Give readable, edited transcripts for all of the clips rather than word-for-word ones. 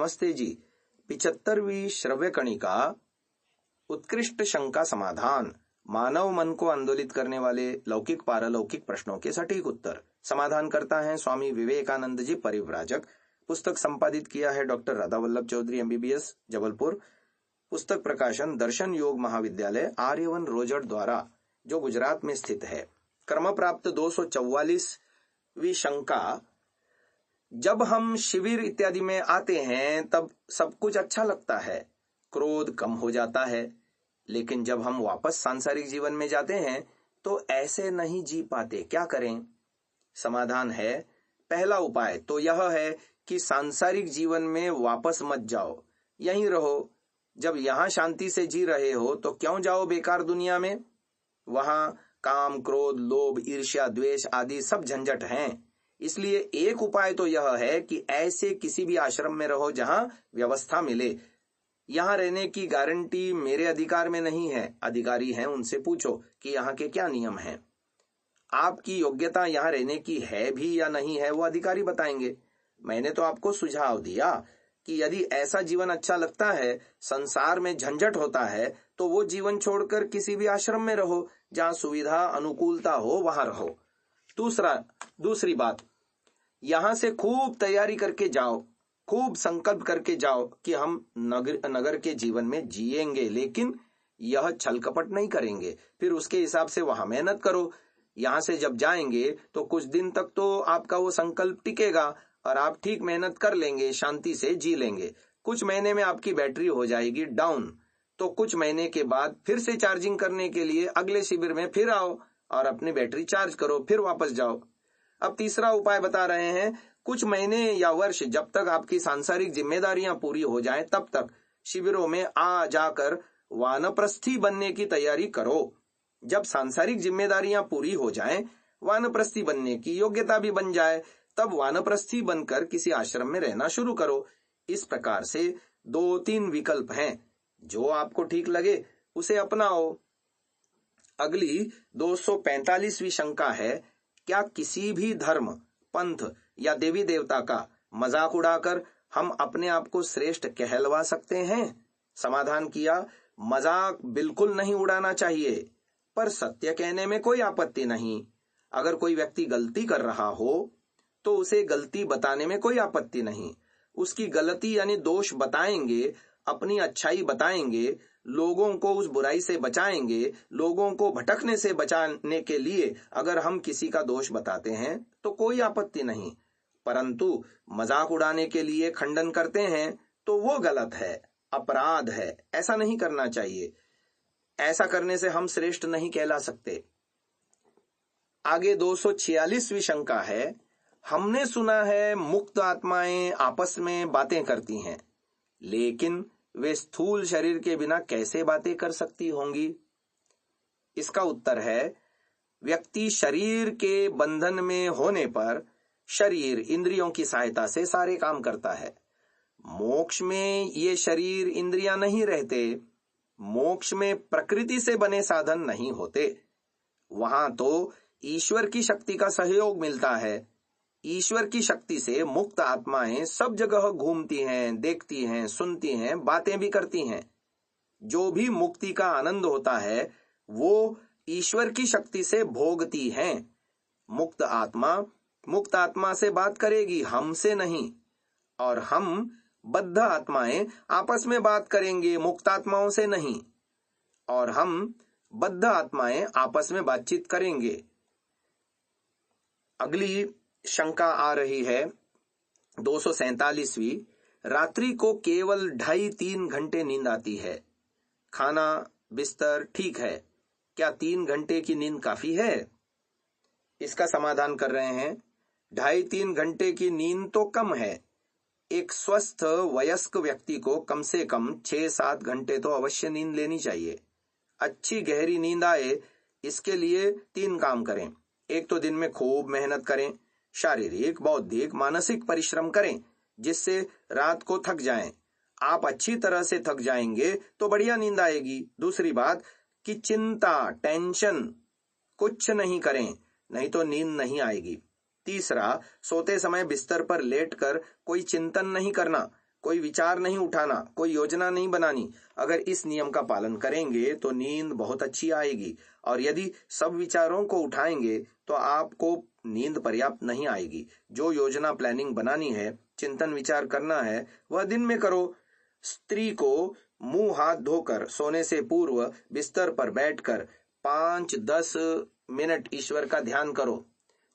नमस्ते जी। 75वीं श्रव्य कणिका, उत्कृष्ट शंका समाधान, मानव मन को आंदोलित करने वाले लौकिक पारलौकिक प्रश्नों के सटीक उत्तर। समाधान करता है स्वामी विवेकानंद जी परिव्राजक। पुस्तक संपादित किया है डॉक्टर राधा वल्लभ चौधरी MBBS जबलपुर। पुस्तक प्रकाशन दर्शन योग महाविद्यालय आर्यवन रोजड़ द्वारा, जो गुजरात में स्थित है। क्रम प्राप्त 244वीं शंका, जब हम शिविर इत्यादि में आते हैं तब सब कुछ अच्छा लगता है, क्रोध कम हो जाता है, लेकिन जब हम वापस सांसारिक जीवन में जाते हैं तो ऐसे नहीं जी पाते, क्या करें? समाधान है, पहला उपाय तो यह है कि सांसारिक जीवन में वापस मत जाओ, यहीं रहो। जब यहां शांति से जी रहे हो तो क्यों जाओ बेकार दुनिया में? वहां काम, क्रोध, लोभ, ईर्ष्या, द्वेष आदि सब झंझट हैं। इसलिए एक उपाय तो यह है कि ऐसे किसी भी आश्रम में रहो जहां व्यवस्था मिले। यहां रहने की गारंटी मेरे अधिकार में नहीं है, अधिकारी हैं उनसे पूछो कि यहाँ के क्या नियम हैं। आपकी योग्यता यहाँ रहने की है भी या नहीं है वो अधिकारी बताएंगे। मैंने तो आपको सुझाव दिया कि यदि ऐसा जीवन अच्छा लगता है, संसार में झंझट होता है, तो वो जीवन छोड़कर किसी भी आश्रम में रहो जहां सुविधा अनुकूलता हो, वहां रहो। दूसरी बात, यहां से खूब तैयारी करके जाओ, खूब संकल्प करके जाओ कि हम नगर के जीवन में जिएंगे, लेकिन यह छल कपट नहीं करेंगे। फिर उसके हिसाब से वहां मेहनत करो। यहां से जब जाएंगे तो कुछ दिन तक तो आपका वो संकल्प टिकेगा और आप ठीक मेहनत कर लेंगे, शांति से जी लेंगे। कुछ महीने में आपकी बैटरी हो जाएगी डाउन, तो कुछ महीने के बाद फिर से चार्जिंग करने के लिए अगले शिविर में फिर आओ और अपनी बैटरी चार्ज करो, फिर वापस जाओ। अब तीसरा उपाय बता रहे हैं, कुछ महीने या वर्ष जब तक आपकी सांसारिक जिम्मेदारियां पूरी हो जाएं, तब तक शिविरों में आ जाकर वानप्रस्थी बनने की तैयारी करो। जब सांसारिक जिम्मेदारियां पूरी हो जाएं, वानप्रस्थी बनने की योग्यता भी बन जाए, तब वानप्रस्थी बनकर किसी आश्रम में रहना शुरू करो। इस प्रकार से 2-3 विकल्प हैं, जो आपको ठीक लगे उसे अपनाओ। अगली 245वीं शंका है, क्या किसी भी धर्म, पंथ या देवी देवता का मजाक उड़ाकर हम अपने आप को श्रेष्ठ कहलवा सकते हैं? समाधान किया, मजाक बिल्कुल नहीं उड़ाना चाहिए, पर सत्य कहने में कोई आपत्ति नहीं। अगर कोई व्यक्ति गलती कर रहा हो तो उसे गलती बताने में कोई आपत्ति नहीं। उसकी गलती यानी दोष बताएंगे, अपनी अच्छाई बताएंगे, लोगों को उस बुराई से बचाएंगे। लोगों को भटकने से बचाने के लिए अगर हम किसी का दोष बताते हैं तो कोई आपत्ति नहीं, परंतु मजाक उड़ाने के लिए खंडन करते हैं तो वो गलत है, अपराध है, ऐसा नहीं करना चाहिए। ऐसा करने से हम श्रेष्ठ नहीं कहला सकते। आगे 246वीं शंका है, हमने सुना है मुक्त आत्माएं आपस में बातें करती हैं, लेकिन वे स्थूल शरीर के बिना कैसे बातें कर सकती होंगी? इसका उत्तर है, व्यक्ति शरीर के बंधन में होने पर शरीर इंद्रियों की सहायता से सारे काम करता है। मोक्ष में ये शरीर इंद्रियां नहीं रहते। मोक्ष में प्रकृति से बने साधन नहीं होते। वहां तो ईश्वर की शक्ति का सहयोग मिलता है। ईश्वर की शक्ति से मुक्त आत्माएं सब जगह घूमती हैं, देखती हैं, सुनती हैं, बातें भी करती हैं। जो भी मुक्ति का आनंद होता है वो ईश्वर की शक्ति से भोगती हैं। मुक्त आत्मा से बात करेगी, हमसे नहीं। और हम बद्ध आत्माएं आपस में बात करेंगे, मुक्त आत्माओं से नहीं। और हम बद्ध आत्माएं आपस में बातचीत करेंगे। अगली शंका आ रही है 247वीं, रात्रि को केवल 2.5-3 घंटे नींद आती है। खाना बिस्तर ठीक है, क्या 3 घंटे की नींद काफी है? इसका समाधान कर रहे हैं, 2.5-3 घंटे की नींद तो कम है। एक स्वस्थ वयस्क व्यक्ति को कम से कम 6-7 घंटे तो अवश्य नींद लेनी चाहिए। अच्छी गहरी नींद आए इसके लिए 3 काम करें। एक तो दिन में खूब मेहनत करें, शारीरिक, बौद्धिक, मानसिक परिश्रम करें, जिससे रात को थक जाएं। आप अच्छी तरह से थक जाएंगे तो बढ़िया नींद आएगी। दूसरी बात कि चिंता, टेंशन कुछ नहीं करें, नहीं तो नींद नहीं आएगी। तीसरा, सोते समय बिस्तर पर लेटकर कोई चिंतन नहीं करना, कोई विचार नहीं उठाना, कोई योजना नहीं बनानी। अगर इस नियम का पालन करेंगे तो नींद बहुत अच्छी आएगी, और यदि सब विचारों को उठाएंगे तो आपको नींद पर्याप्त नहीं आएगी। जो योजना प्लानिंग बनानी है, चिंतन विचार करना है, वह दिन में करो। स्त्री को मुंह हाथ धोकर सोने से पूर्व बिस्तर पर बैठकर 5-10 मिनट ईश्वर का ध्यान करो।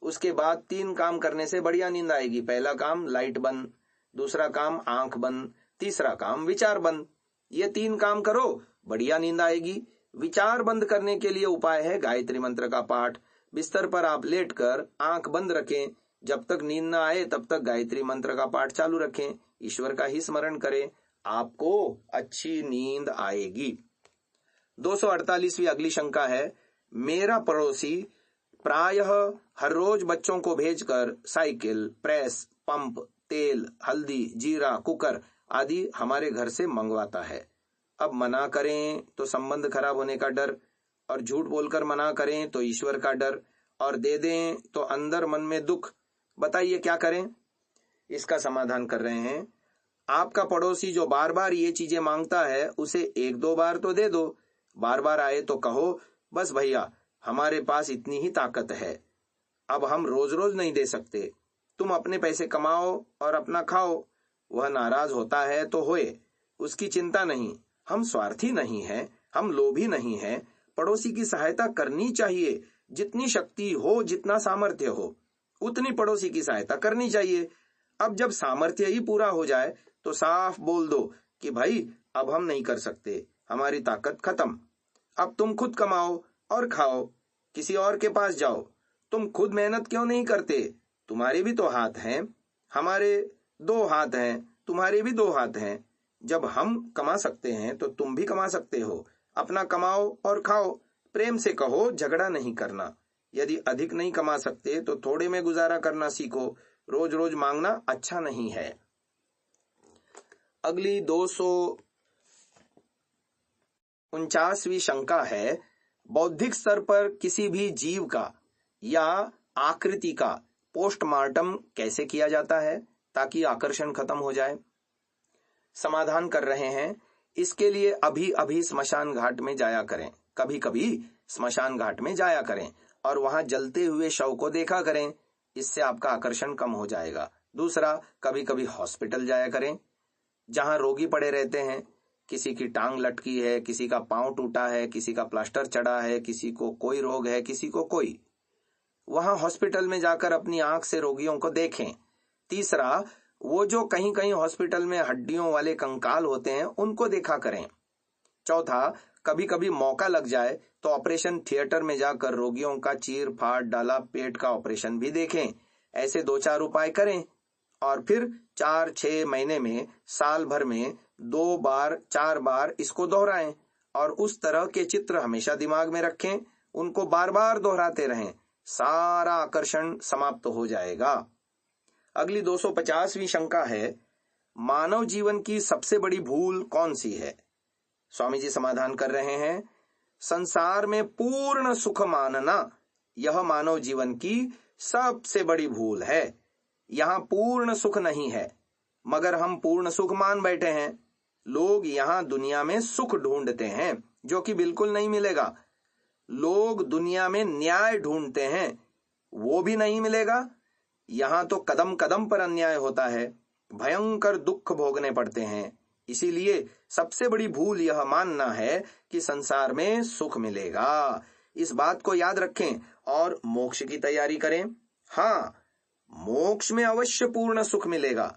उसके बाद 3 काम करने से बढ़िया नींद आएगी। पहला काम लाइट बंद, दूसरा काम आंख बंद, तीसरा काम विचार बंद। ये 3 काम करो, बढ़िया नींद आएगी। विचार बंद करने के लिए उपाय है गायत्री मंत्र का पाठ। बिस्तर पर आप लेटकर आंख बंद रखें, जब तक नींद न आए तब तक गायत्री मंत्र का पाठ चालू रखें, ईश्वर का ही स्मरण करें, आपको अच्छी नींद आएगी। 248वीं अगली शंका है, मेरा पड़ोसी प्रायः हर रोज बच्चों को भेजकर साइकिल, प्रेस, पंप, तेल, हल्दी, जीरा, कुकर आदि हमारे घर से मंगवाता है। अब मना करें तो संबंध खराब होने का डर, और झूठ बोलकर मना करें तो ईश्वर का डर, और दे दें तो अंदर मन में दुख। बताइए क्या करें? इसका समाधान कर रहे हैं। आपका पड़ोसी जो बार बार ये चीजें मांगता है, उसे 1-2 बार तो दे दो। बार बार आए तो कहो, बस भैया हमारे पास इतनी ही ताकत है, अब हम रोज रोज नहीं दे सकते, तुम अपने पैसे कमाओ और अपना खाओ। वह नाराज होता है तो होए, उसकी चिंता नहीं। हम स्वार्थी नहीं हैं, हम लोभी नहीं हैं। पड़ोसी की सहायता करनी चाहिए। जितनी शक्ति हो, जितना सामर्थ्य हो, उतनी पड़ोसी की सहायता करनी चाहिए। अब जब सामर्थ्य ही पूरा हो जाए तो साफ बोल दो कि भाई अब हम नहीं कर सकते, हमारी ताकत खत्म, अब तुम खुद कमाओ और खाओ, किसी और के पास जाओ। तुम खुद मेहनत क्यों नहीं करते? तुम्हारे भी तो हाथ हैं, हमारे 2 हाथ हैं, तुम्हारे भी 2 हाथ हैं। जब हम कमा सकते हैं तो तुम भी कमा सकते हो। अपना कमाओ और खाओ। प्रेम से कहो, झगड़ा नहीं करना। यदि अधिक नहीं कमा सकते तो थोड़े में गुजारा करना सीखो। रोज रोज मांगना अच्छा नहीं है। अगली 249वीं शंका है, बौद्धिक स्तर पर किसी भी जीव का या आकृति का पोस्टमार्टम कैसे किया जाता है ताकि आकर्षण खत्म हो जाए? समाधान कर रहे हैं, इसके लिए अभी अभी स्मशान घाट में जाया करें, कभी कभी स्मशान घाट में जाया करें और वहां जलते हुए शव को देखा करें, इससे आपका आकर्षण कम हो जाएगा। दूसरा, कभी कभी हॉस्पिटल जाया करें जहां रोगी पड़े रहते हैं। किसी की टांग लटकी है, किसी का पांव टूटा है, किसी का प्लास्टर चढ़ा है, किसी को कोई रोग है, किसी को कोई। वहां हॉस्पिटल में जाकर अपनी आंख से रोगियों को देखें। तीसरा, वो जो कहीं कहीं हॉस्पिटल में हड्डियों वाले कंकाल होते हैं, उनको देखा करें। चौथा, कभी कभी मौका लग जाए तो ऑपरेशन थिएटर में जाकर रोगियों का चीर फाड़ डाला पेट का ऑपरेशन भी देखें। ऐसे 2-4 उपाय करें और फिर 4-6 महीने में, साल भर में 2 बार 4 बार इसको दोहराएं और उस तरह के चित्र हमेशा दिमाग में रखें, उनको बार बार दोहराते रहें, सारा आकर्षण समाप्त हो जाएगा। अगली 250वीं शंका है, मानव जीवन की सबसे बड़ी भूल कौन सी है? स्वामी जी समाधान कर रहे हैं, संसार में पूर्ण सुख मानना यह मानव जीवन की सबसे बड़ी भूल है। यहाँ पूर्ण सुख नहीं है, मगर हम पूर्ण सुख मान बैठे हैं। लोग यहाँ दुनिया में सुख ढूंढते हैं जो कि बिल्कुल नहीं मिलेगा। लोग दुनिया में न्याय ढूंढते हैं, वो भी नहीं मिलेगा। यहाँ तो कदम कदम पर अन्याय होता है, भयंकर दुख भोगने पड़ते हैं। इसीलिए सबसे बड़ी भूल यह मानना है कि संसार में सुख मिलेगा। इस बात को याद रखें और मोक्ष की तैयारी करें। हाँ, मोक्ष में अवश्य पूर्ण सुख मिलेगा।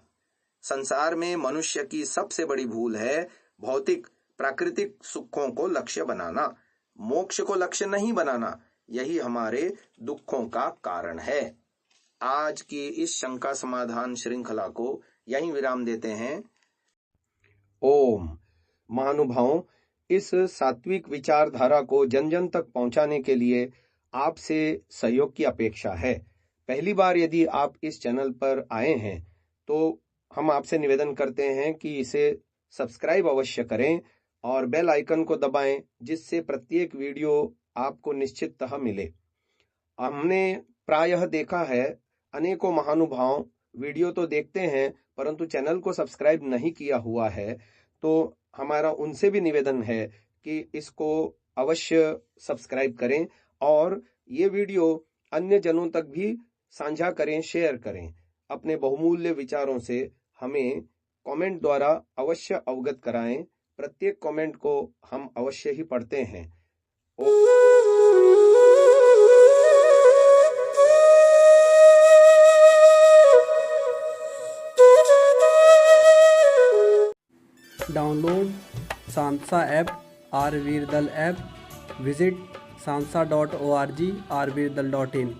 संसार में मनुष्य की सबसे बड़ी भूल है भौतिक प्राकृतिक सुखों को लक्ष्य बनाना, मोक्ष को लक्ष्य नहीं बनाना। यही हमारे दुखों का कारण है। आज की इस शंका समाधान श्रृंखला को यहीं विराम देते हैं। ओम। महानुभावों, इस सात्विक विचारधारा को जन जन तक पहुंचाने के लिए आपसे सहयोग की अपेक्षा है। पहली बार यदि आप इस चैनल पर आए हैं तो हम आपसे निवेदन करते हैं कि इसे सब्सक्राइब अवश्य करें और बेल आइकन को दबाएं, जिससे प्रत्येक वीडियो आपको निश्चिततः मिले। हमने प्रायः देखा है, अनेकों महानुभाव वीडियो तो देखते हैं परंतु चैनल को सब्सक्राइब नहीं किया हुआ है, तो हमारा उनसे भी निवेदन है कि इसको अवश्य सब्सक्राइब करें और ये वीडियो अन्य जनों तक भी साझा करें, शेयर करें। अपने बहुमूल्य विचारों से हमें कमेंट द्वारा अवश्य अवगत कराएं। प्रत्येक कमेंट को हम अवश्य ही पढ़ते हैं। डाउनलोड सांसा ऐप, आरवीरदल ऐप, विजिट sansa.org, rvirdal.in।